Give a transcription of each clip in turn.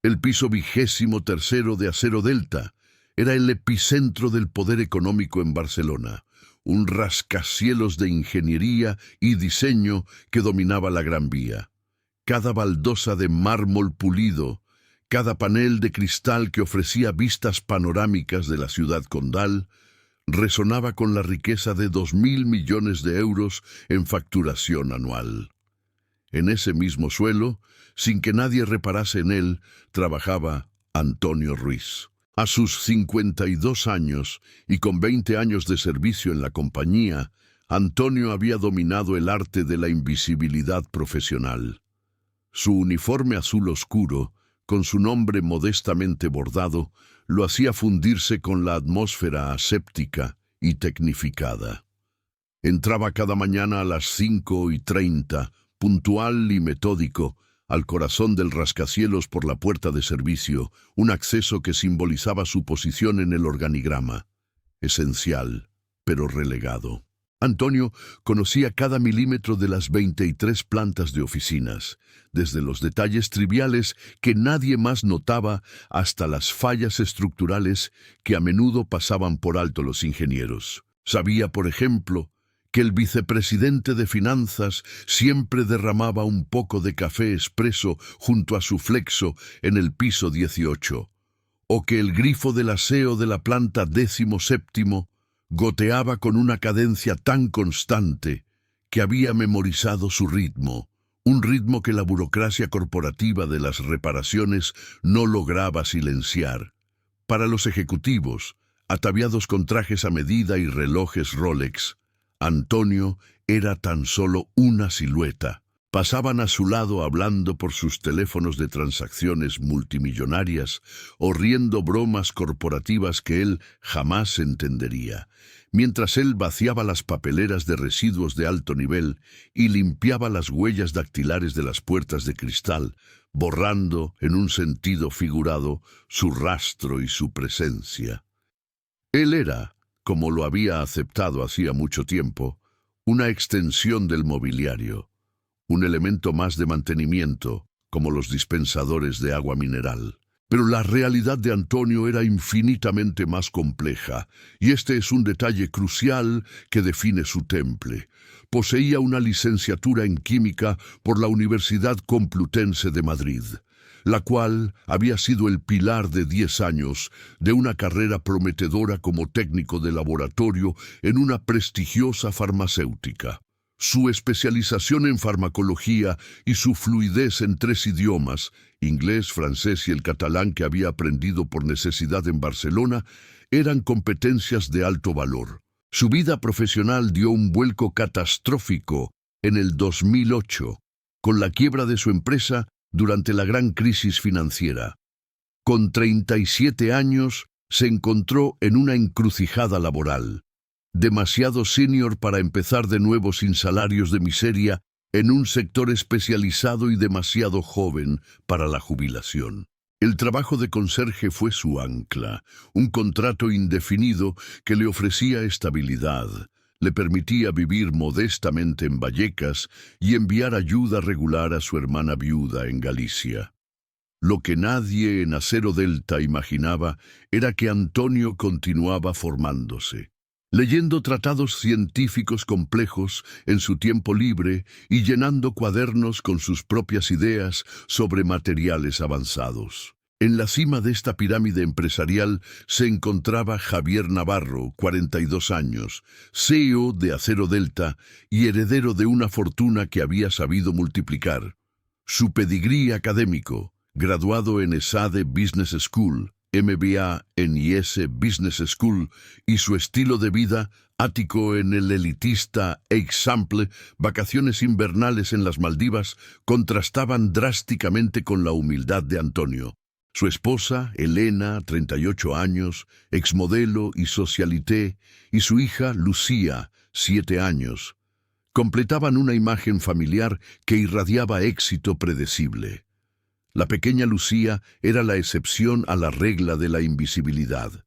El piso 23º de Acero Delta era el epicentro del poder económico en Barcelona, un rascacielos de ingeniería y diseño que dominaba la Gran Vía. Cada baldosa de mármol pulido, cada panel de cristal que ofrecía vistas panorámicas de la ciudad condal, resonaba con la riqueza de 2.000 millones de euros en facturación anual. En ese mismo suelo, sin que nadie reparase en él, trabajaba Antonio Ruiz. A sus 52 años y con 20 años de servicio en la compañía, Antonio había dominado el arte de la invisibilidad profesional. Su uniforme azul oscuro, con su nombre modestamente bordado, lo hacía fundirse con la atmósfera aséptica y tecnificada. Entraba cada mañana a las 5:30, puntual y metódico, al corazón del rascacielos por la puerta de servicio, un acceso que simbolizaba su posición en el organigrama. Esencial, pero relegado. Antonio conocía cada milímetro de las 23 plantas de oficinas, desde los detalles triviales que nadie más notaba hasta las fallas estructurales que a menudo pasaban por alto los ingenieros. Sabía, por ejemplo, que el vicepresidente de Finanzas siempre derramaba un poco de café expreso junto a su flexo en el piso 18, o que el grifo del aseo de la planta 17º goteaba con una cadencia tan constante que había memorizado su ritmo, un ritmo que la burocracia corporativa de las reparaciones no lograba silenciar. Para los ejecutivos, ataviados con trajes a medida y relojes Rolex, Antonio era tan solo una silueta. Pasaban a su lado hablando por sus teléfonos de transacciones multimillonarias o riendo bromas corporativas que él jamás entendería, mientras él vaciaba las papeleras de residuos de alto nivel y limpiaba las huellas dactilares de las puertas de cristal, borrando, en un sentido figurado, su rastro y su presencia. Él era, como lo había aceptado hacía mucho tiempo, una extensión del mobiliario, un elemento más de mantenimiento, como los dispensadores de agua mineral. Pero la realidad de Antonio era infinitamente más compleja, y este es un detalle crucial que define su temple. Poseía una licenciatura en química por la Universidad Complutense de Madrid, la cual había sido el pilar de 10 años de una carrera prometedora como técnico de laboratorio en una prestigiosa farmacéutica. Su especialización en farmacología y su fluidez en 3 idiomas, inglés, francés y el catalán que había aprendido por necesidad en Barcelona, eran competencias de alto valor. Su vida profesional dio un vuelco catastrófico en el 2008, con la quiebra de su empresa durante la gran crisis financiera. Con 37 años, se encontró en una encrucijada laboral. Demasiado senior para empezar de nuevo sin salarios de miseria en un sector especializado y demasiado joven para la jubilación. El trabajo de conserje fue su ancla, un contrato indefinido que le ofrecía estabilidad, le permitía vivir modestamente en Vallecas y enviar ayuda regular a su hermana viuda en Galicia. Lo que nadie en Acero Delta imaginaba era que Antonio continuaba formándose, leyendo tratados científicos complejos en su tiempo libre y llenando cuadernos con sus propias ideas sobre materiales avanzados. En la cima de esta pirámide empresarial se encontraba Javier Navarro, 42 años, CEO de Acero Delta y heredero de una fortuna que había sabido multiplicar. Su pedigrí académico, graduado en ESADE Business School, MBA en IS Business School, y su estilo de vida, ático en el elitista Example, vacaciones invernales en las Maldivas, contrastaban drásticamente con la humildad de Antonio. Su esposa, Elena, 38 años, exmodelo y socialité, y su hija, Lucía, 7 años, completaban una imagen familiar que irradiaba éxito predecible. La pequeña Lucía era la excepción a la regla de la invisibilidad.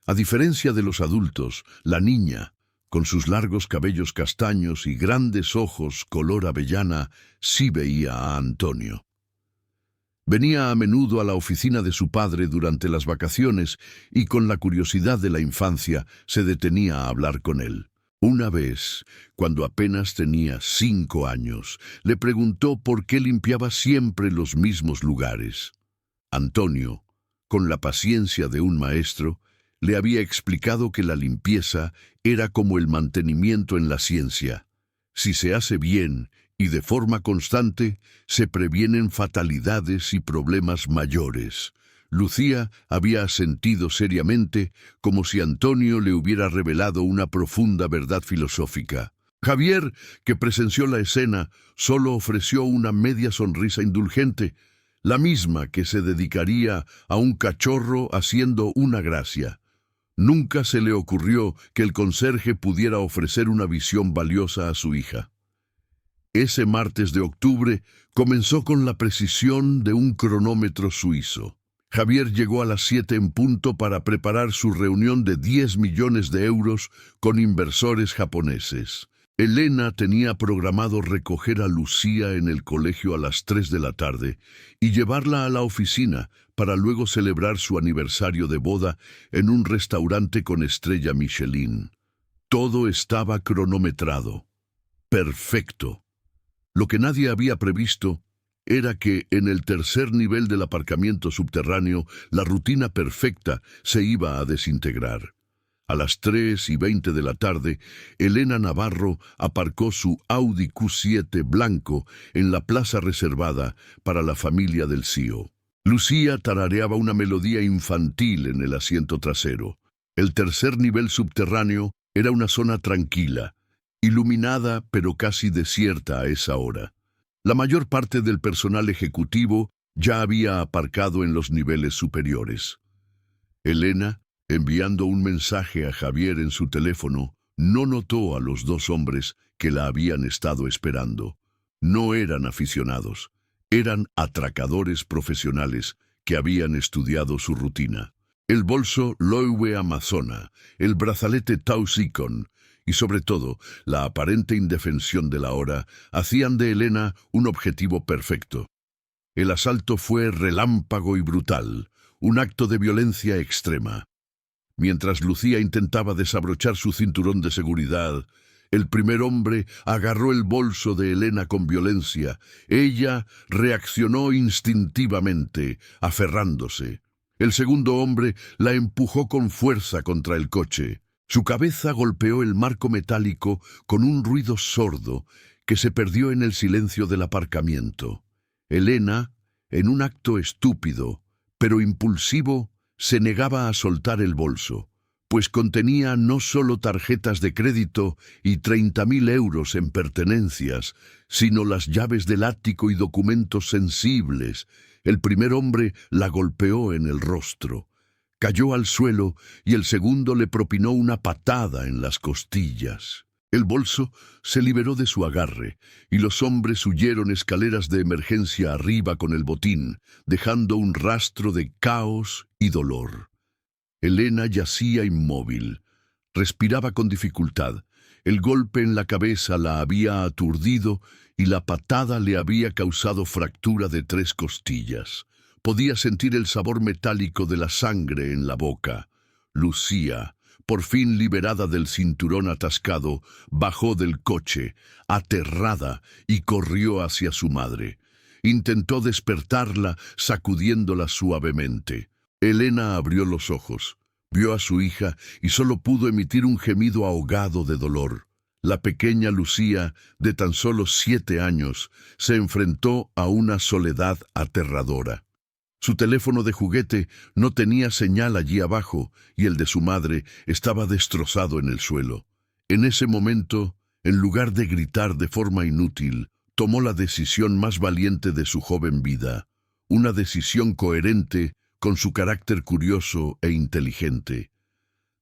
A diferencia de los adultos, la niña, con sus largos cabellos castaños y grandes ojos color avellana, sí veía a Antonio. Venía a menudo a la oficina de su padre durante las vacaciones y con la curiosidad de la infancia se detenía a hablar con él. Una vez, cuando apenas tenía 5 años, le preguntó por qué limpiaba siempre los mismos lugares. Antonio, con la paciencia de un maestro, le había explicado que la limpieza era como el mantenimiento en la ciencia. Si se hace bien y de forma constante, se previenen fatalidades y problemas mayores. Lucía había asentido seriamente, como si Antonio le hubiera revelado una profunda verdad filosófica. Javier, que presenció la escena, solo ofreció una media sonrisa indulgente, la misma que se dedicaría a un cachorro haciendo una gracia. Nunca se le ocurrió que el conserje pudiera ofrecer una visión valiosa a su hija. Ese martes de octubre comenzó con la precisión de un cronómetro suizo. Javier llegó a las 7 en punto para preparar su reunión de 10 millones de euros con inversores japoneses. Elena tenía programado recoger a Lucía en el colegio a las 3 de la tarde y llevarla a la oficina para luego celebrar su aniversario de boda en un restaurante con estrella Michelin. Todo estaba cronometrado. Perfecto. Lo que nadie había previsto era que en el tercer nivel del aparcamiento subterráneo la rutina perfecta se iba a desintegrar. A las 3:20 de la tarde, Elena Navarro aparcó su Audi Q7 blanco en la plaza reservada para la familia del CEO. Lucía tarareaba una melodía infantil en el asiento trasero. El tercer nivel subterráneo era una zona tranquila, iluminada pero casi desierta a esa hora. La mayor parte del personal ejecutivo ya había aparcado en los niveles superiores. Elena, enviando un mensaje a Javier en su teléfono, no notó a los 2 hombres que la habían estado esperando. No eran aficionados, eran atracadores profesionales que habían estudiado su rutina. El bolso Loewe Amazona, el brazalete Tau Sikon y sobre todo la aparente indefensión de la hora hacían de Elena un objetivo perfecto. El asalto fue relámpago y brutal, un acto de violencia extrema. Mientras Lucía intentaba desabrochar su cinturón de seguridad, el primer hombre agarró el bolso de Elena con violencia. Ella reaccionó instintivamente, aferrándose. El segundo hombre la empujó con fuerza contra el coche. Su cabeza golpeó el marco metálico con un ruido sordo que se perdió en el silencio del aparcamiento. Elena, en un acto estúpido, pero impulsivo, se negaba a soltar el bolso, pues contenía no solo tarjetas de crédito y 30.000 euros en pertenencias, sino las llaves del ático y documentos sensibles. El primer hombre la golpeó en el rostro. Cayó al suelo y el segundo le propinó una patada en las costillas. El bolso se liberó de su agarre y los hombres huyeron escaleras de emergencia arriba con el botín, dejando un rastro de caos y dolor. Elena yacía inmóvil. Respiraba con dificultad. El golpe en la cabeza la había aturdido y la patada le había causado fractura de 3 costillas. Podía sentir el sabor metálico de la sangre en la boca. Lucía, por fin liberada del cinturón atascado, bajó del coche, aterrada, y corrió hacia su madre. Intentó despertarla, sacudiéndola suavemente. Elena abrió los ojos, vio a su hija y solo pudo emitir un gemido ahogado de dolor. La pequeña Lucía, de tan solo 7 años, se enfrentó a una soledad aterradora. Su teléfono de juguete no tenía señal allí abajo y el de su madre estaba destrozado en el suelo. En ese momento, en lugar de gritar de forma inútil, tomó la decisión más valiente de su joven vida, una decisión coherente con su carácter curioso e inteligente.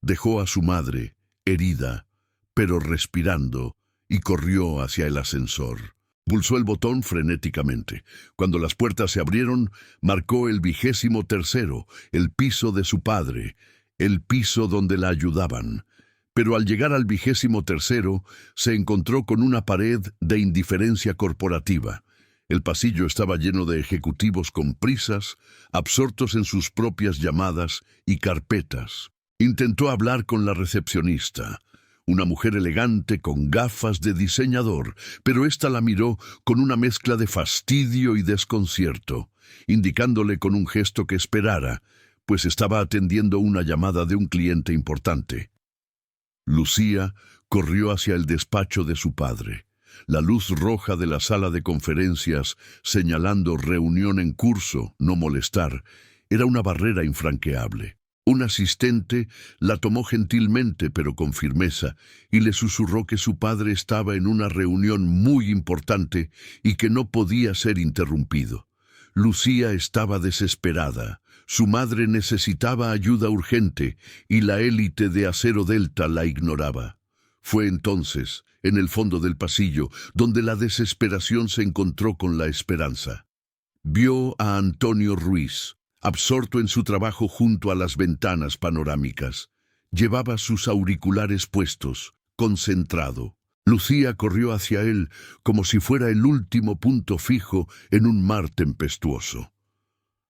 Dejó a su madre, herida, pero respirando, y corrió hacia el ascensor. Pulsó el botón frenéticamente. Cuando las puertas se abrieron, marcó el 23º, el piso de su padre, el piso donde la ayudaban. Pero al llegar al 23º, se encontró con una pared de indiferencia corporativa. El pasillo estaba lleno de ejecutivos con prisas, absortos en sus propias llamadas y carpetas. Intentó hablar con la recepcionista, una mujer elegante con gafas de diseñador, pero ésta la miró con una mezcla de fastidio y desconcierto, indicándole con un gesto que esperara, pues estaba atendiendo una llamada de un cliente importante. Lucía corrió hacia el despacho de su padre. La luz roja de la sala de conferencias, señalando reunión en curso, no molestar, era una barrera infranqueable. Un asistente la tomó gentilmente pero con firmeza y le susurró que su padre estaba en una reunión muy importante y que no podía ser interrumpido. Lucía estaba desesperada. Su madre necesitaba ayuda urgente y la élite de Acero Delta la ignoraba. Fue entonces, en el fondo del pasillo, donde la desesperación se encontró con la esperanza. Vio a Antonio Ruiz, absorto en su trabajo junto a las ventanas panorámicas. Llevaba sus auriculares puestos, concentrado. Lucía corrió hacia él como si fuera el último punto fijo en un mar tempestuoso.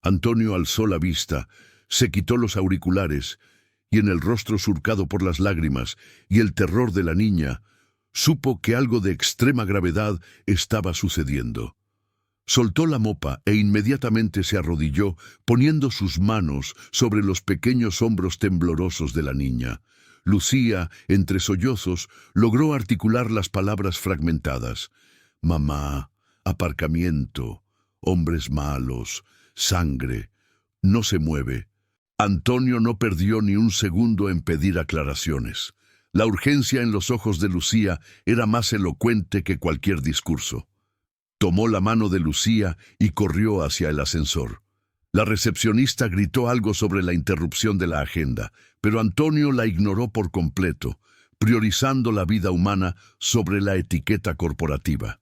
Antonio alzó la vista, se quitó los auriculares y en el rostro surcado por las lágrimas y el terror de la niña, supo que algo de extrema gravedad estaba sucediendo. Soltó la mopa e inmediatamente se arrodilló, poniendo sus manos sobre los pequeños hombros temblorosos de la niña. Lucía, entre sollozos, logró articular las palabras fragmentadas. Mamá, aparcamiento, hombres malos, sangre. No se mueve. Antonio no perdió ni un segundo en pedir aclaraciones. La urgencia en los ojos de Lucía era más elocuente que cualquier discurso. Tomó la mano de Lucía y corrió hacia el ascensor. La recepcionista gritó algo sobre la interrupción de la agenda, pero Antonio la ignoró por completo, priorizando la vida humana sobre la etiqueta corporativa.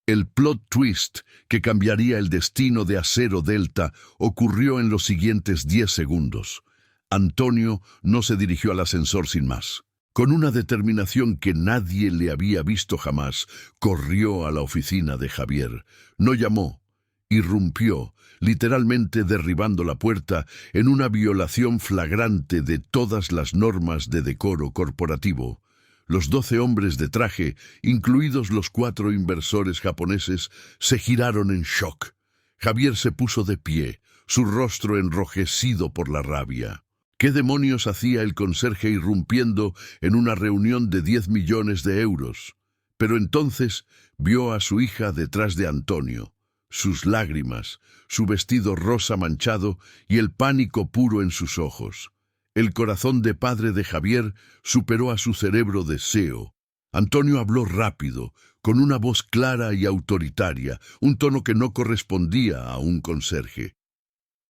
El plot twist que cambiaría el destino de Acero Delta ocurrió en los siguientes 10 segundos. Antonio no se dirigió al ascensor sin más. Con una determinación que nadie le había visto jamás, corrió a la oficina de Javier. No llamó, irrumpió, literalmente derribando la puerta en una violación flagrante de todas las normas de decoro corporativo. Los 12 hombres de traje, incluidos los 4 inversores japoneses, se giraron en shock. Javier se puso de pie, su rostro enrojecido por la rabia. ¿Qué demonios hacía el conserje irrumpiendo en una reunión de 10 millones de euros? Pero entonces vio a su hija detrás de Antonio, sus lágrimas, su vestido rosa manchado y el pánico puro en sus ojos. El corazón de padre de Javier superó a su cerebro deseo. Antonio habló rápido, con una voz clara y autoritaria, un tono que no correspondía a un conserje.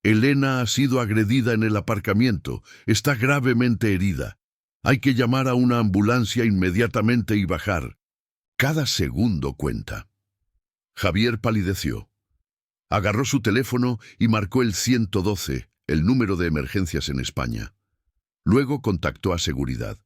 Elena ha sido agredida en el aparcamiento. Está gravemente herida. Hay que llamar a una ambulancia inmediatamente y bajar. Cada segundo cuenta. Javier palideció. Agarró su teléfono y marcó el 112, el número de emergencias en España. Luego contactó a seguridad.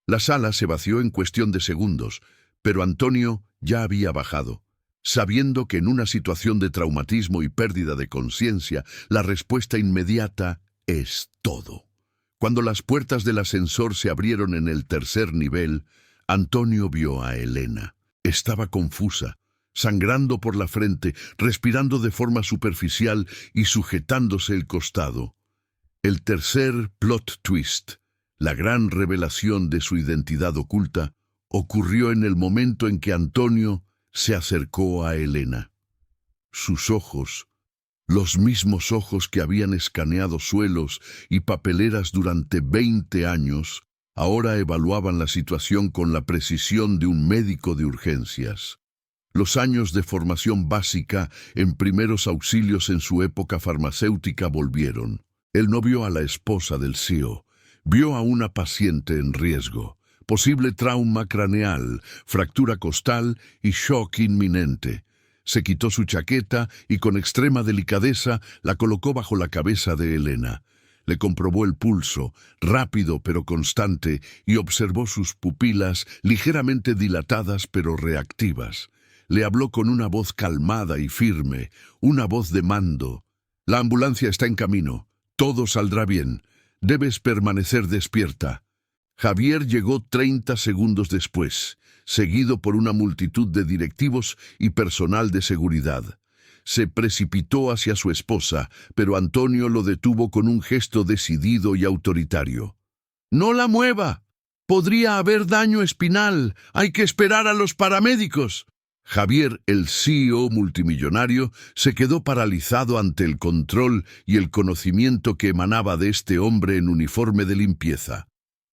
La sala se vació en cuestión de segundos, pero Antonio ya había bajado. Sabiendo que en una situación de traumatismo y pérdida de conciencia, la respuesta inmediata es todo. Cuando las puertas del ascensor se abrieron en el 3er nivel, Antonio vio a Elena. Estaba confusa, sangrando por la frente, respirando de forma superficial y sujetándose el costado. El tercer plot twist, la gran revelación de su identidad oculta, ocurrió en el momento en que Antonio se acercó a Elena. Sus ojos, los mismos ojos que habían escaneado suelos y papeleras durante 20 años, ahora evaluaban la situación con la precisión de un médico de urgencias. Los años de formación básica en primeros auxilios en su época farmacéutica volvieron. Él no vio a la esposa del CEO, vio a una paciente en riesgo. Posible trauma craneal, fractura costal y shock inminente. Se quitó su chaqueta y con extrema delicadeza la colocó bajo la cabeza de Elena. Le comprobó el pulso, rápido pero constante, y observó sus pupilas ligeramente dilatadas pero reactivas. Le habló con una voz calmada y firme, una voz de mando. La ambulancia está en camino. Todo saldrá bien. Debes permanecer despierta. Javier llegó 30 segundos después, seguido por una multitud de directivos y personal de seguridad. Se precipitó hacia su esposa, pero Antonio lo detuvo con un gesto decidido y autoritario. «¡No la mueva! Podría haber daño espinal. Hay que esperar a los paramédicos». Javier, el CEO multimillonario, se quedó paralizado ante el control y el conocimiento que emanaba de este hombre en uniforme de limpieza.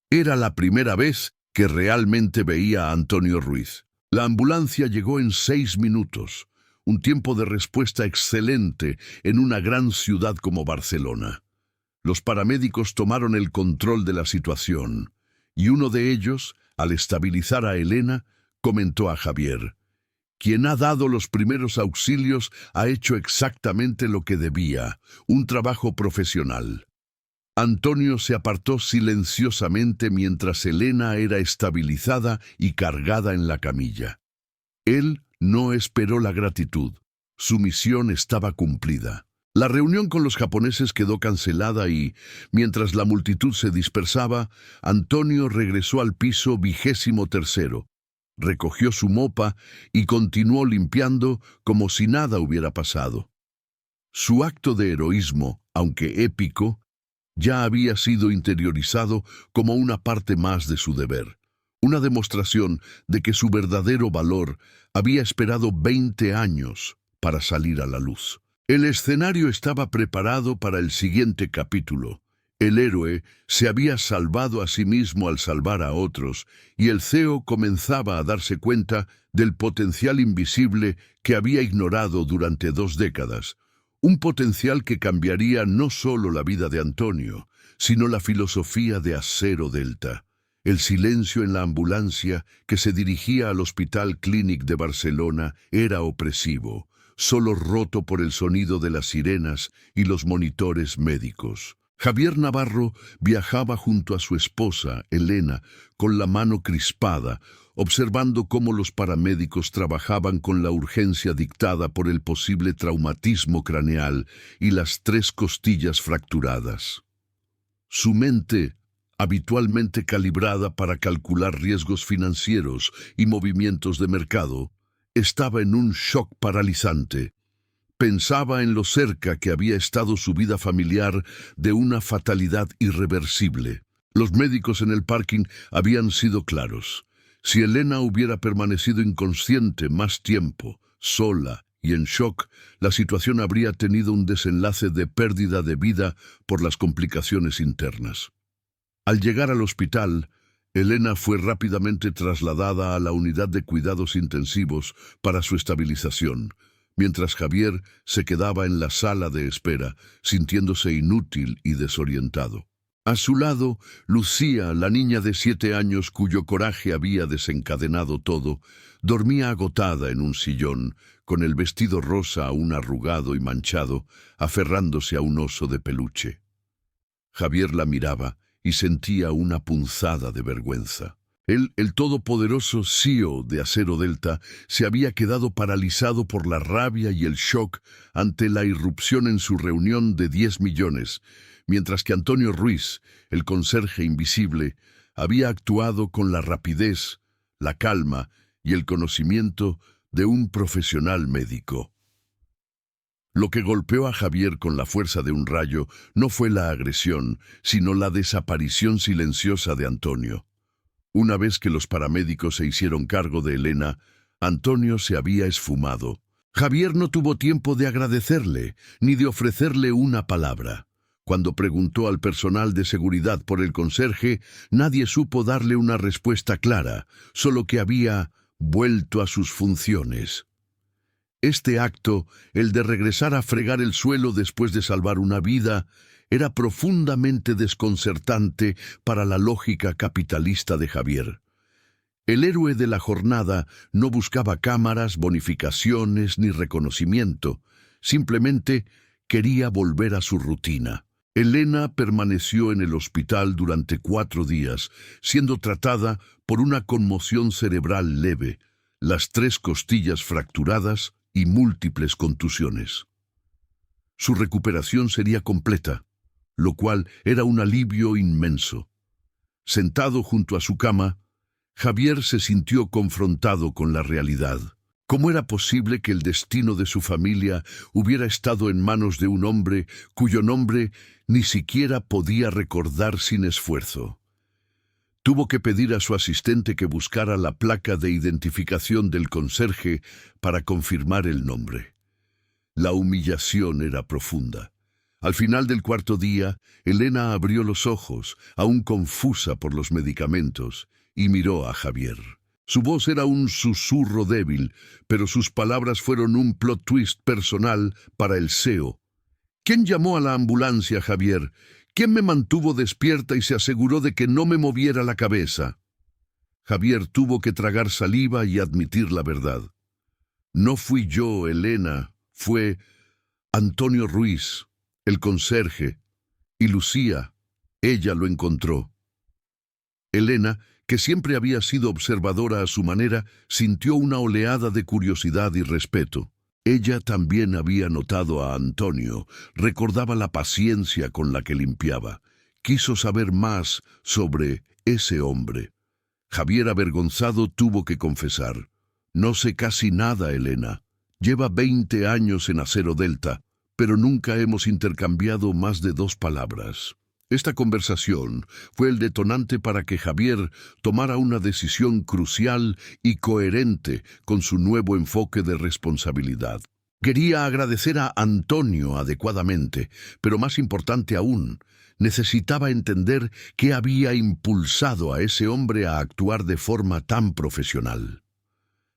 Era la primera vez que realmente veía a Antonio Ruiz. La ambulancia llegó en 6 minutos, un tiempo de respuesta excelente en una gran ciudad como Barcelona. Los paramédicos tomaron el control de la situación, y uno de ellos, al estabilizar a Elena, comentó a Javier: «Quien ha dado los primeros auxilios ha hecho exactamente lo que debía, un trabajo profesional». Antonio se apartó silenciosamente mientras Elena era estabilizada y cargada en la camilla. Él no esperó la gratitud. Su misión estaba cumplida. La reunión con los japoneses quedó cancelada y, mientras la multitud se dispersaba, Antonio regresó al piso 23º. Recogió su mopa y continuó limpiando como si nada hubiera pasado. Su acto de heroísmo, aunque épico, ya había sido interiorizado como una parte más de su deber, una demostración de que su verdadero valor había esperado 20 años para salir a la luz. El escenario estaba preparado para el siguiente capítulo. El héroe se había salvado a sí mismo al salvar a otros, y el CEO comenzaba a darse cuenta del potencial invisible que había ignorado durante 2 décadas. Un potencial que cambiaría no solo la vida de Antonio, sino la filosofía de Acero Delta. El silencio en la ambulancia que se dirigía al Hospital Clínic de Barcelona era opresivo, solo roto por el sonido de las sirenas y los monitores médicos. Javier Navarro viajaba junto a su esposa, Elena, con la mano crispada, observando cómo los paramédicos trabajaban con la urgencia dictada por el posible traumatismo craneal y las 3 costillas fracturadas. Su mente, habitualmente calibrada para calcular riesgos financieros y movimientos de mercado, estaba en un shock paralizante. Pensaba en lo cerca que había estado su vida familiar de una fatalidad irreversible. Los médicos en el parking habían sido claros. Si Elena hubiera permanecido inconsciente más tiempo, sola y en shock, la situación habría tenido un desenlace de pérdida de vida por las complicaciones internas. Al llegar al hospital, Elena fue rápidamente trasladada a la unidad de cuidados intensivos para su estabilización, mientras Javier se quedaba en la sala de espera, sintiéndose inútil y desorientado. A su lado, Lucía, la niña de 7 años cuyo coraje había desencadenado todo, dormía agotada en un sillón, con el vestido rosa aún arrugado y manchado, aferrándose a un oso de peluche. Javier la miraba y sentía una punzada de vergüenza. Él, el todopoderoso CEO de Acero Delta, se había quedado paralizado por la rabia y el shock ante la irrupción en su reunión de 10 millones, mientras que Antonio Ruiz, el conserje invisible, había actuado con la rapidez, la calma y el conocimiento de un profesional médico. Lo que golpeó a Javier con la fuerza de un rayo no fue la agresión, sino la desaparición silenciosa de Antonio. Una vez que los paramédicos se hicieron cargo de Elena, Antonio se había esfumado. Javier no tuvo tiempo de agradecerle, ni de ofrecerle una palabra. Cuando preguntó al personal de seguridad por el conserje, nadie supo darle una respuesta clara, solo que había vuelto a sus funciones. Este acto, el de regresar a fregar el suelo después de salvar una vida, era profundamente desconcertante para la lógica capitalista de Javier. El héroe de la jornada no buscaba cámaras, bonificaciones ni reconocimiento, simplemente quería volver a su rutina. Elena permaneció en el hospital durante 4 días, siendo tratada por una conmoción cerebral leve. las 3 costillas fracturadas y múltiples contusiones. Su recuperación sería completa, lo cual era un alivio inmenso. Sentado junto a su cama, Javier se sintió confrontado con la realidad. ¿Cómo era posible que el destino de su familia hubiera estado en manos de un hombre cuyo nombre ni siquiera podía recordar sin esfuerzo? Tuvo que pedir a su asistente que buscara la placa de identificación del conserje para confirmar el nombre. La humillación era profunda. Al final del 4.º día, Elena abrió los ojos, aún confusa por los medicamentos, y miró a Javier. Su voz era un susurro débil, pero sus palabras fueron un plot twist personal para el CEO. ¿Quién llamó a la ambulancia, Javier? ¿Quién me mantuvo despierta y se aseguró de que no me moviera la cabeza? Javier tuvo que tragar saliva y admitir la verdad. No fui yo, Elena, fue Antonio Ruiz, el conserje, y Lucía. Ella lo encontró. Elena, que siempre había sido observadora a su manera, sintió una oleada de curiosidad y respeto. Ella también había notado a Antonio, recordaba la paciencia con la que limpiaba. Quiso saber más sobre ese hombre. Javier, avergonzado, tuvo que confesar. No sé casi nada, Elena. Lleva 20 años en Acero Delta, pero nunca hemos intercambiado más de 2 palabras. Esta conversación fue el detonante para que Javier tomara una decisión crucial y coherente con su nuevo enfoque de responsabilidad. Quería agradecer a Antonio adecuadamente, pero más importante aún, necesitaba entender qué había impulsado a ese hombre a actuar de forma tan profesional.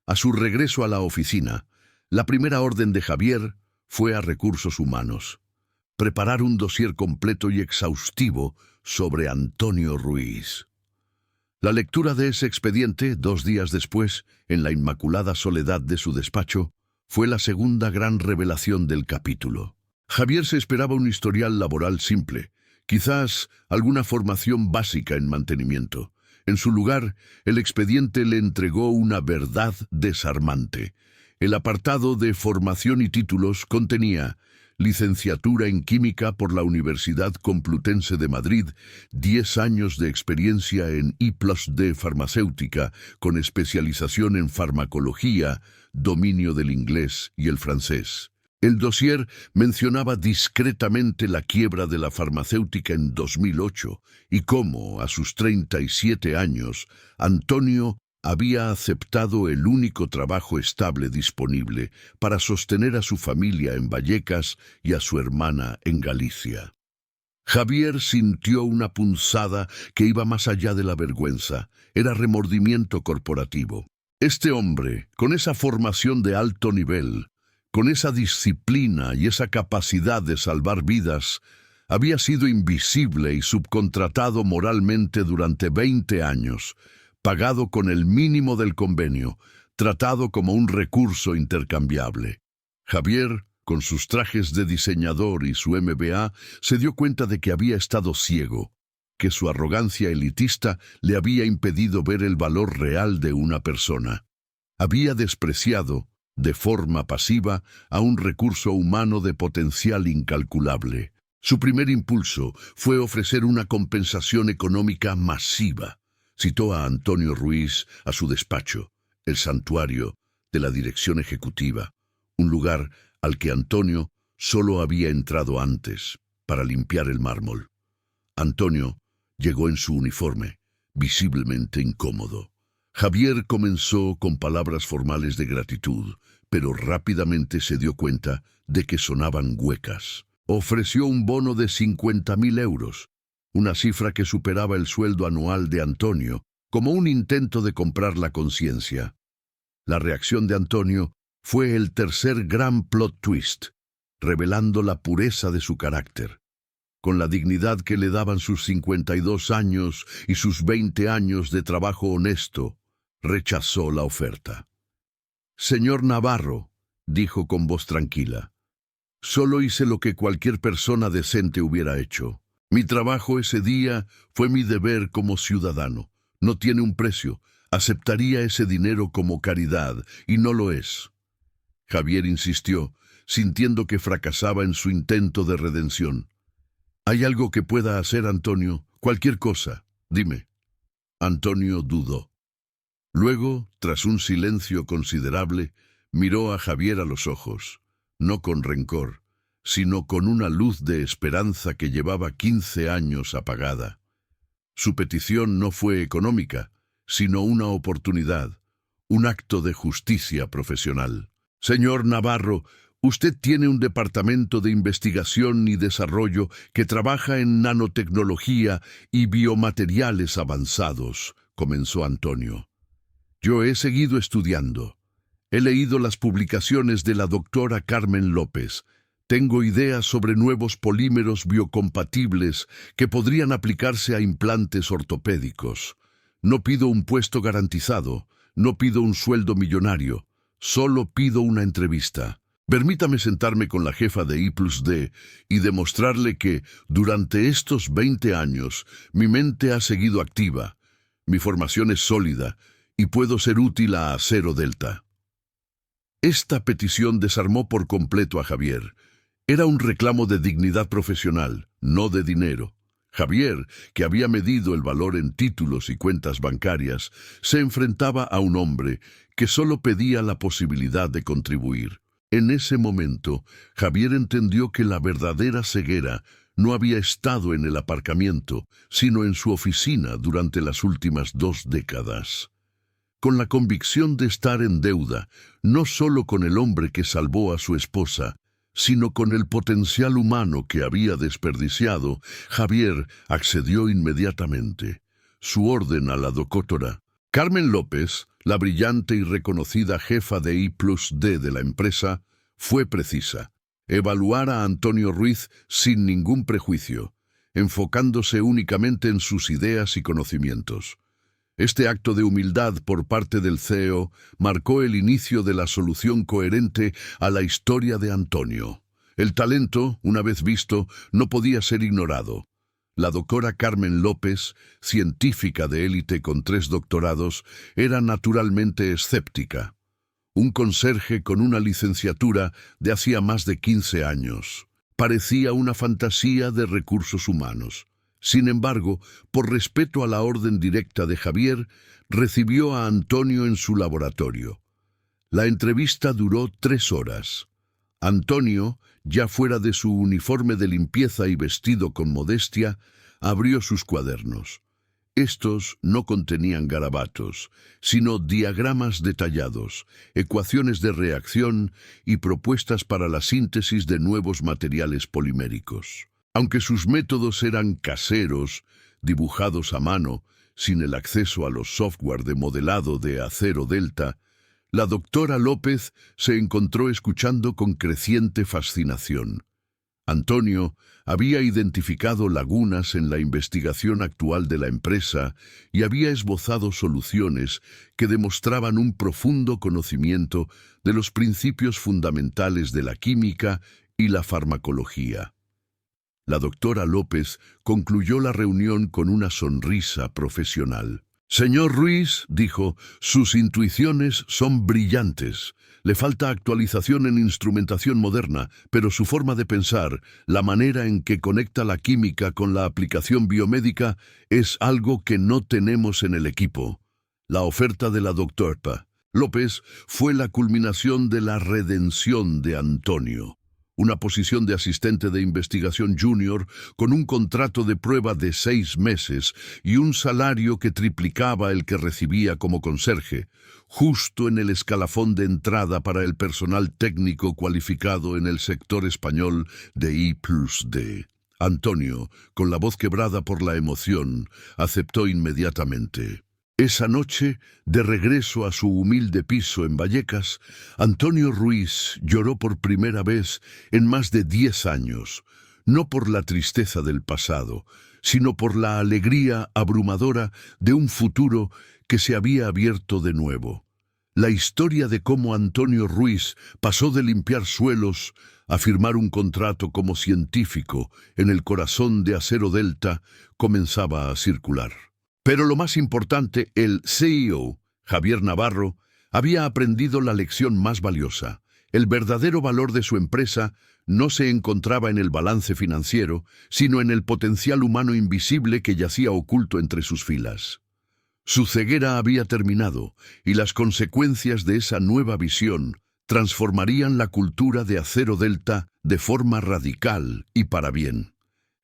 A su regreso a la oficina, la primera orden de Javier fue a Recursos Humanos: preparar un dossier completo y exhaustivo sobre Antonio Ruiz. La lectura de ese expediente, 2 días después, en la inmaculada soledad de su despacho, fue la segunda gran revelación del capítulo. Javier se esperaba un historial laboral simple, quizás alguna formación básica en mantenimiento. En su lugar, el expediente le entregó una verdad desarmante. El apartado de formación y títulos contenía: licenciatura en Química por la Universidad Complutense de Madrid, 10 años de experiencia en I+D farmacéutica, con especialización en farmacología, dominio del inglés y el francés. El dossier mencionaba discretamente la quiebra de la farmacéutica en 2008 y cómo, a sus 37 años, Antonio había aceptado el único trabajo estable disponible para sostener a su familia en Vallecas y a su hermana en Galicia. Javier sintió una punzada que iba más allá de la vergüenza. Era remordimiento corporativo. Este hombre, con esa formación de alto nivel, con esa disciplina y esa capacidad de salvar vidas, había sido invisible y subcontratado moralmente durante 20 años, pagado con el mínimo del convenio, tratado como un recurso intercambiable. Javier, con sus trajes de diseñador y su MBA, se dio cuenta de que había estado ciego, que su arrogancia elitista le había impedido ver el valor real de una persona. Había despreciado, de forma pasiva, a un recurso humano de potencial incalculable. Su primer impulso fue ofrecer una compensación económica masiva. Citó a Antonio Ruiz a su despacho, el santuario de la dirección ejecutiva, un lugar al que Antonio solo había entrado antes para limpiar el mármol. Antonio llegó en su uniforme, visiblemente incómodo. Javier comenzó con palabras formales de gratitud, pero rápidamente se dio cuenta de que sonaban huecas. Ofreció un bono de 50.000 euros, una cifra que superaba el sueldo anual de Antonio, como un intento de comprar la conciencia. La reacción de Antonio fue el tercer gran plot twist, revelando la pureza de su carácter. Con la dignidad que le daban sus 52 años y sus 20 años de trabajo honesto, rechazó la oferta. «Señor Navarro», dijo con voz tranquila, «solo hice lo que cualquier persona decente hubiera hecho. Mi trabajo ese día fue mi deber como ciudadano. No tiene un precio. Aceptaría ese dinero como caridad, y no lo es. Javier insistió, sintiendo que fracasaba en su intento de redención. ¿Hay algo que pueda hacer, Antonio? Cualquier cosa. Dime. Antonio dudó. Luego, tras un silencio considerable, miró a Javier a los ojos, no con rencor, sino con una luz de esperanza que llevaba 15 años apagada. Su petición no fue económica, sino una oportunidad, un acto de justicia profesional. Señor Navarro, usted tiene un departamento de investigación y desarrollo que trabaja en nanotecnología y biomateriales avanzados, comenzó Antonio. Yo he seguido estudiando. He leído las publicaciones de la doctora Carmen López. Tengo ideas sobre nuevos polímeros biocompatibles que podrían aplicarse a implantes ortopédicos. No pido un puesto garantizado, no pido un sueldo millonario, solo pido una entrevista. Permítame sentarme con la jefa de I+D y demostrarle que, durante estos 20 años, mi mente ha seguido activa, mi formación es sólida y puedo ser útil a Acero Delta. Esta petición desarmó por completo a Javier. Era un reclamo de dignidad profesional, no de dinero. Javier, que había medido el valor en títulos y cuentas bancarias, se enfrentaba a un hombre que solo pedía la posibilidad de contribuir. En ese momento, Javier entendió que la verdadera ceguera no había estado en el aparcamiento, sino en su oficina durante las últimas 2 décadas. Con la convicción de estar en deuda, no solo con el hombre que salvó a su esposa, sino con el potencial humano que había desperdiciado, Javier accedió inmediatamente. Su orden a la doctora Carmen López, la brillante y reconocida jefa de I+D de la empresa, fue precisa. Evaluar a Antonio Ruiz sin ningún prejuicio, enfocándose únicamente en sus ideas y conocimientos. Este acto de humildad por parte del CEO marcó el inicio de la solución coherente a la historia de Antonio. El talento, una vez visto, no podía ser ignorado. La doctora Carmen López, científica de élite con 3 doctorados, era naturalmente escéptica. Un conserje con una licenciatura de hacía más de 15 años. Parecía una fantasía de recursos humanos. Sin embargo, por respeto a la orden directa de Javier, recibió a Antonio en su laboratorio. La entrevista duró 3 horas. Antonio, ya fuera de su uniforme de limpieza y vestido con modestia, abrió sus cuadernos. Estos no contenían garabatos, sino diagramas detallados, ecuaciones de reacción y propuestas para la síntesis de nuevos materiales poliméricos. Aunque sus métodos eran caseros, dibujados a mano, sin el acceso a los software de modelado de Acero Delta, la doctora López se encontró escuchando con creciente fascinación. Antonio había identificado lagunas en la investigación actual de la empresa y había esbozado soluciones que demostraban un profundo conocimiento de los principios fundamentales de la química y la farmacología. La doctora López concluyó la reunión con una sonrisa profesional. Señor Ruiz, dijo, sus intuiciones son brillantes. Le falta actualización en instrumentación moderna, pero su forma de pensar, la manera en que conecta la química con la aplicación biomédica, es algo que no tenemos en el equipo. La oferta de la doctora López fue la culminación de la redención de Antonio. Una posición de asistente de investigación junior con un contrato de prueba de 6 meses y un salario que triplicaba el que recibía como conserje, justo en el escalafón de entrada para el personal técnico cualificado en el sector español de I+D. Antonio, con la voz quebrada por la emoción, aceptó inmediatamente. Esa noche, de regreso a su humilde piso en Vallecas, Antonio Ruiz lloró por primera vez en más de 10 años, no por la tristeza del pasado, sino por la alegría abrumadora de un futuro que se había abierto de nuevo. La historia de cómo Antonio Ruiz pasó de limpiar suelos a firmar un contrato como científico en el corazón de Acero Delta comenzaba a circular. Pero lo más importante, el CEO, Javier Navarro había aprendido la lección más valiosa. El verdadero valor de su empresa no se encontraba en el balance financiero, sino en el potencial humano invisible que yacía oculto entre sus filas. Su ceguera había terminado, y las consecuencias de esa nueva visión transformarían la cultura de Acero Delta de forma radical y para bien.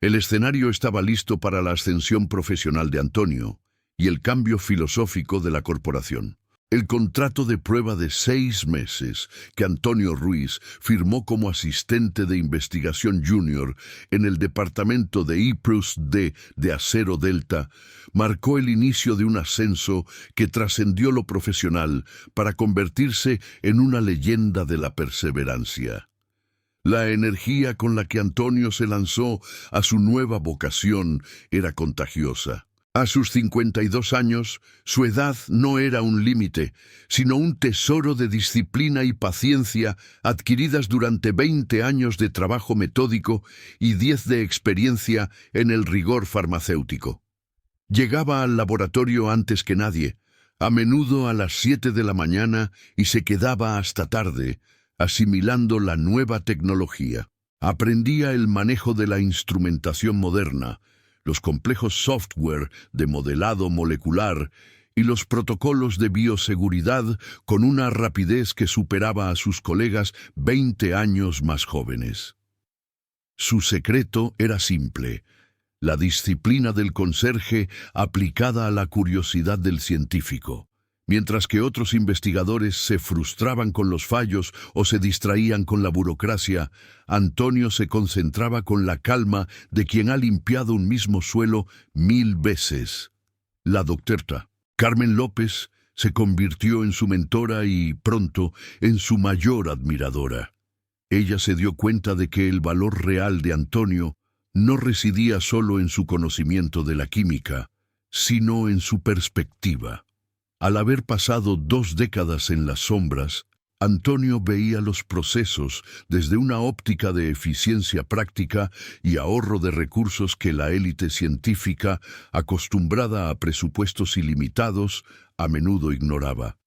El escenario estaba listo para la ascensión profesional de Antonio y el cambio filosófico de la corporación. El contrato de prueba de 6 meses que Antonio Ruiz firmó como asistente de investigación junior en el departamento de I+D de Acero Delta marcó el inicio de un ascenso que trascendió lo profesional para convertirse en una leyenda de la perseverancia. La energía con la que Antonio se lanzó a su nueva vocación era contagiosa. A sus 52 años, su edad no era un límite, sino un tesoro de disciplina y paciencia adquiridas durante 20 años de trabajo metódico y 10 de experiencia en el rigor farmacéutico. Llegaba al laboratorio antes que nadie, a menudo a las 7 de la mañana y se quedaba hasta tarde, asimilando la nueva tecnología. Aprendía el manejo de la instrumentación moderna, los complejos software de modelado molecular y los protocolos de bioseguridad con una rapidez que superaba a sus colegas 20 años más jóvenes. Su secreto era simple: la disciplina del conserje aplicada a la curiosidad del científico. Mientras que otros investigadores se frustraban con los fallos o se distraían con la burocracia, Antonio se concentraba con la calma de quien ha limpiado un mismo suelo 1000 veces. La doctora Carmen López se convirtió en su mentora y, pronto, en su mayor admiradora. Ella se dio cuenta de que el valor real de Antonio no residía solo en su conocimiento de la química, sino en su perspectiva. Al haber pasado 2 décadas en las sombras, Antonio veía los procesos desde una óptica de eficiencia práctica y ahorro de recursos que la élite científica, acostumbrada a presupuestos ilimitados, a menudo ignoraba.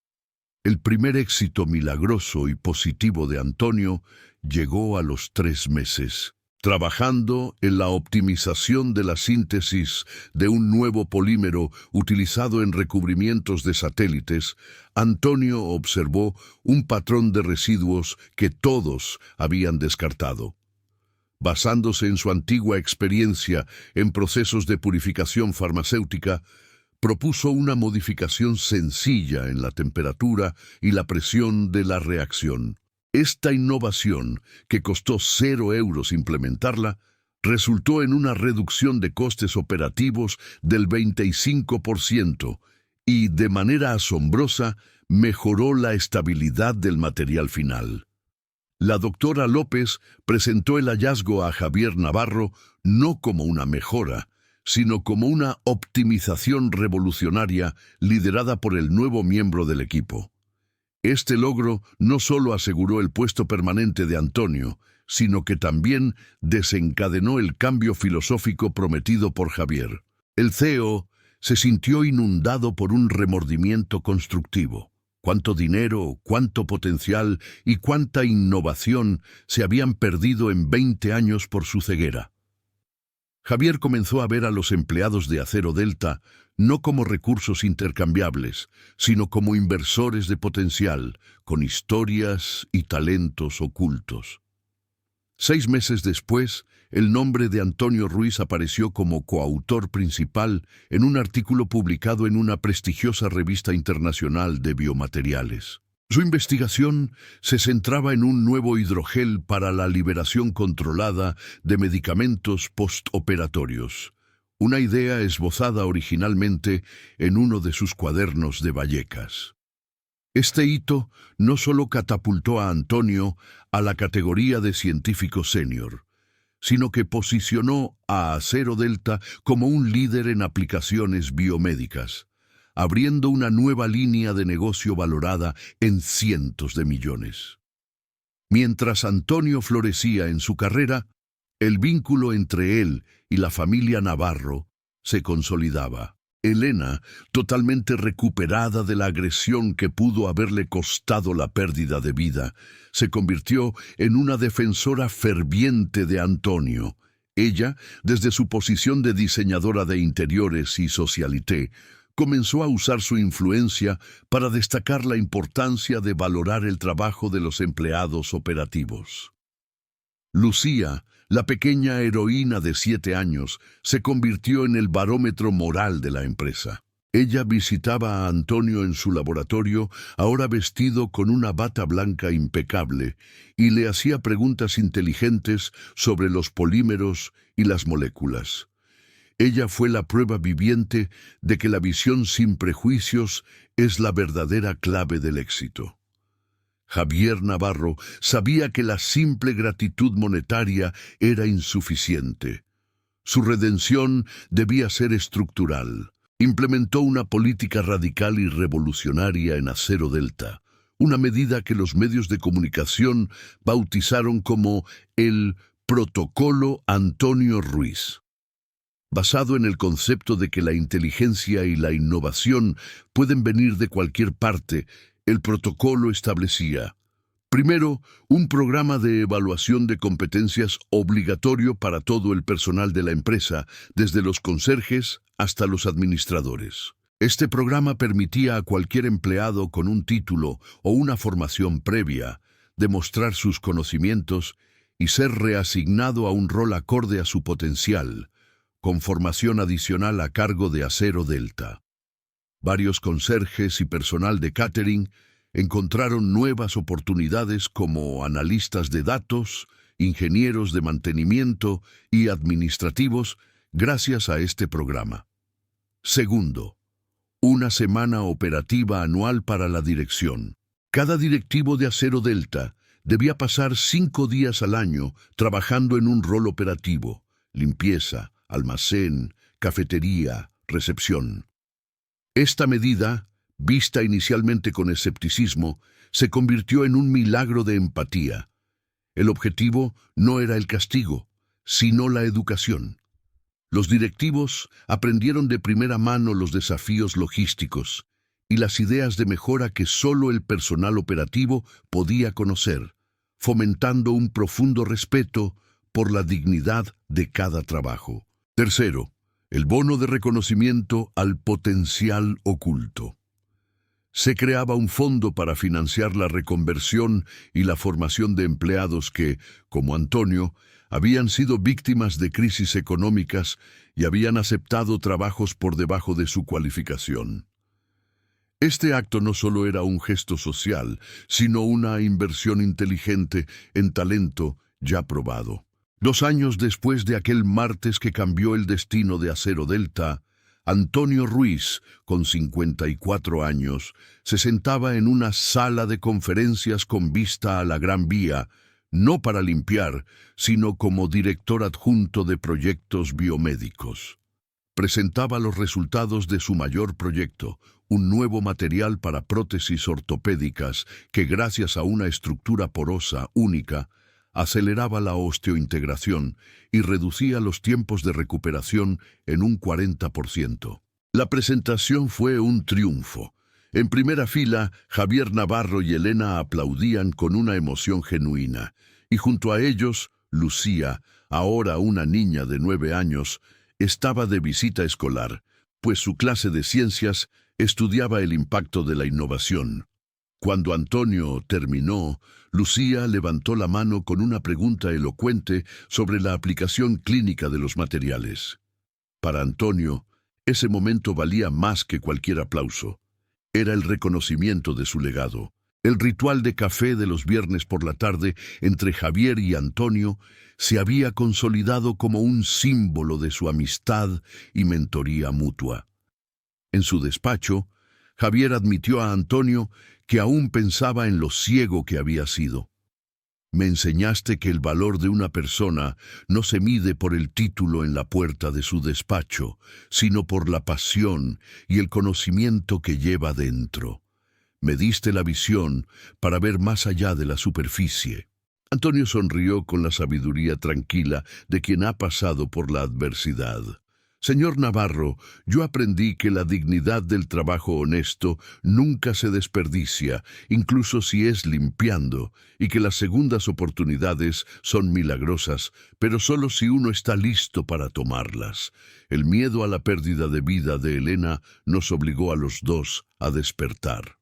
El primer éxito milagroso y positivo de Antonio llegó a los 3 meses. Trabajando en la optimización de la síntesis de un nuevo polímero utilizado en recubrimientos de satélites, Antonio observó un patrón de residuos que todos habían descartado. Basándose en su antigua experiencia en procesos de purificación farmacéutica, propuso una modificación sencilla en la temperatura y la presión de la reacción. Esta innovación, que costó 0 euros implementarla, resultó en una reducción de costes operativos del 25% y, de manera asombrosa, mejoró la estabilidad del material final. La doctora López presentó el hallazgo a Javier Navarro no como una mejora, sino como una optimización revolucionaria liderada por el nuevo miembro del equipo. Este logro no solo aseguró el puesto permanente de Antonio, sino que también desencadenó el cambio filosófico prometido por Javier. El CEO se sintió inundado por un remordimiento constructivo. Cuánto dinero, cuánto potencial y cuánta innovación se habían perdido en 20 años por su ceguera. Javier comenzó a ver a los empleados de Acero Delta no como recursos intercambiables, sino como inversores de potencial, con historias y talentos ocultos. 6 meses después, el nombre de Antonio Ruiz apareció como coautor principal en un artículo publicado en una prestigiosa revista internacional de biomateriales. Su investigación se centraba en un nuevo hidrogel para la liberación controlada de medicamentos postoperatorios, una idea esbozada originalmente en uno de sus cuadernos de Vallecas. Este hito no solo catapultó a Antonio a la categoría de científico senior, sino que posicionó a Acero Delta como un líder en aplicaciones biomédicas, abriendo una nueva línea de negocio valorada en cientos de millones. Mientras Antonio florecía en su carrera, el vínculo entre él y la familia Navarro se consolidaba. Elena, totalmente recuperada de la agresión que pudo haberle costado la pérdida de vida, se convirtió en una defensora ferviente de Antonio. Ella, desde su posición de diseñadora de interiores y socialité, comenzó a usar su influencia para destacar la importancia de valorar el trabajo de los empleados operativos. Lucía, la pequeña heroína de 7 años, se convirtió en el barómetro moral de la empresa. Ella visitaba a Antonio en su laboratorio, ahora vestido con una bata blanca impecable, y le hacía preguntas inteligentes sobre los polímeros y las moléculas. Ella fue la prueba viviente de que la visión sin prejuicios es la verdadera clave del éxito. Javier Navarro sabía que la simple gratitud monetaria era insuficiente. Su redención debía ser estructural. Implementó una política radical y revolucionaria en Acero Delta, una medida que los medios de comunicación bautizaron como el Protocolo Antonio Ruiz. Basado en el concepto de que la inteligencia y la innovación pueden venir de cualquier parte, el protocolo establecía: primero, un programa de evaluación de competencias obligatorio para todo el personal de la empresa, desde los conserjes hasta los administradores. Este programa permitía a cualquier empleado con un título o una formación previa demostrar sus conocimientos y ser reasignado a un rol acorde a su potencial, con formación adicional a cargo de Acero Delta. Varios conserjes y personal de catering encontraron nuevas oportunidades como analistas de datos, ingenieros de mantenimiento y administrativos gracias a este programa. Segundo, una semana operativa anual para la dirección. Cada directivo de Acero Delta debía pasar 5 días al año trabajando en un rol operativo: limpieza, almacén, cafetería, recepción. Esta medida, vista inicialmente con escepticismo, se convirtió en un milagro de empatía. El objetivo no era el castigo, sino la educación. Los directivos aprendieron de primera mano los desafíos logísticos y las ideas de mejora que solo el personal operativo podía conocer, fomentando un profundo respeto por la dignidad de cada trabajo. Tercero, el bono de reconocimiento al potencial oculto. Se creaba un fondo para financiar la reconversión y la formación de empleados que, como Antonio, habían sido víctimas de crisis económicas y habían aceptado trabajos por debajo de su cualificación. Este acto no solo era un gesto social, sino una inversión inteligente en talento ya probado. 2 años después de aquel martes que cambió el destino de Acero Delta, Antonio Ruiz, con 54 años, se sentaba en una sala de conferencias con vista a la Gran Vía, no para limpiar, sino como director adjunto de proyectos biomédicos. Presentaba los resultados de su mayor proyecto, un nuevo material para prótesis ortopédicas que, gracias a una estructura porosa única, aceleraba la osteointegración y reducía los tiempos de recuperación en un 40%. La presentación fue un triunfo. En primera fila, Javier Navarro y Elena aplaudían con una emoción genuina, y junto a ellos, Lucía, ahora una niña de 9 años, estaba de visita escolar, pues su clase de ciencias estudiaba el impacto de la innovación. Cuando Antonio terminó, Lucía levantó la mano con una pregunta elocuente sobre la aplicación clínica de los materiales. Para Antonio, ese momento valía más que cualquier aplauso. Era el reconocimiento de su legado. El ritual de café de los viernes por la tarde entre Javier y Antonio se había consolidado como un símbolo de su amistad y mentoría mutua. En su despacho, Javier admitió a Antonio que aún pensaba en lo ciego que había sido. Me enseñaste que el valor de una persona no se mide por el título en la puerta de su despacho, sino por la pasión y el conocimiento que lleva dentro. Me diste la visión para ver más allá de la superficie. Antonio sonrió con la sabiduría tranquila de quien ha pasado por la adversidad. Señor Navarro, yo aprendí que la dignidad del trabajo honesto nunca se desperdicia, incluso si es limpiando, y que las segundas oportunidades son milagrosas, pero solo si uno está listo para tomarlas. El miedo a la pérdida de vida de Elena nos obligó a los dos a despertar.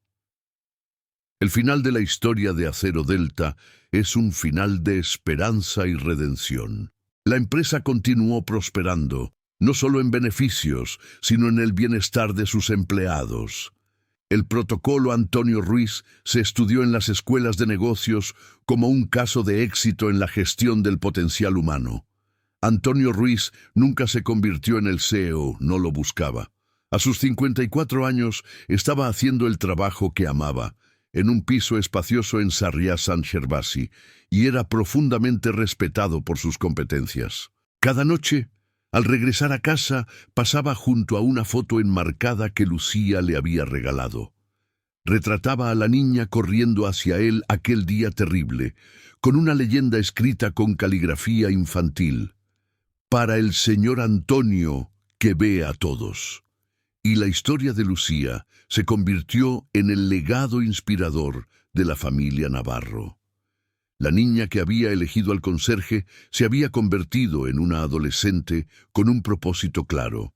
El final de la historia de Acero Delta es un final de esperanza y redención. La empresa continuó prosperando, no solo en beneficios, sino en el bienestar de sus empleados. El protocolo Antonio Ruiz se estudió en las escuelas de negocios como un caso de éxito en la gestión del potencial humano. Antonio Ruiz nunca se convirtió en el CEO, no lo buscaba. A sus 54 años estaba haciendo el trabajo que amaba, en un piso espacioso en Sarriá-Sant-Gervasi, y era profundamente respetado por sus competencias. Cada noche, al regresar a casa, pasaba junto a una foto enmarcada que Lucía le había regalado. Retrataba a la niña corriendo hacia él aquel día terrible, con una leyenda escrita con caligrafía infantil: «Para el señor Antonio, que ve a todos». Y la historia de Lucía se convirtió en el legado inspirador de la familia Navarro. La niña que había elegido al conserje se había convertido en una adolescente con un propósito claro: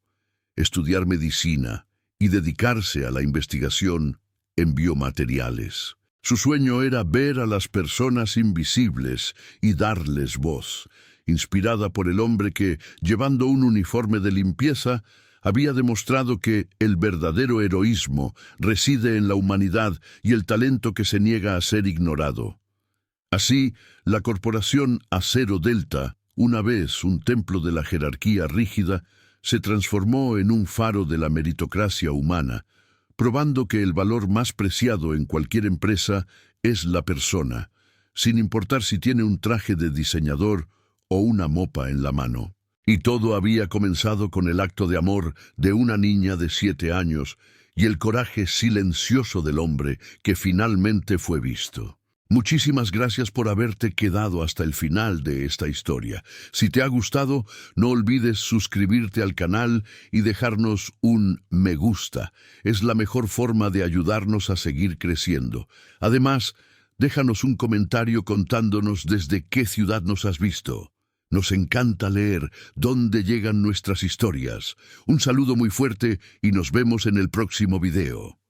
estudiar medicina y dedicarse a la investigación en biomateriales. Su sueño era ver a las personas invisibles y darles voz, inspirada por el hombre que, llevando un uniforme de limpieza, había demostrado que el verdadero heroísmo reside en la humanidad y el talento que se niega a ser ignorado. Así, la corporación Acero Delta, una vez un templo de la jerarquía rígida, se transformó en un faro de la meritocracia humana, probando que el valor más preciado en cualquier empresa es la persona, sin importar si tiene un traje de diseñador o una mopa en la mano. Y todo había comenzado con el acto de amor de una niña de 7 años y el coraje silencioso del hombre que finalmente fue visto. Muchísimas gracias por haberte quedado hasta el final de esta historia. Si te ha gustado, no olvides suscribirte al canal y dejarnos un me gusta. Es la mejor forma de ayudarnos a seguir creciendo. Además, déjanos un comentario contándonos desde qué ciudad nos has visto. Nos encanta leer dónde llegan nuestras historias. Un saludo muy fuerte y nos vemos en el próximo video.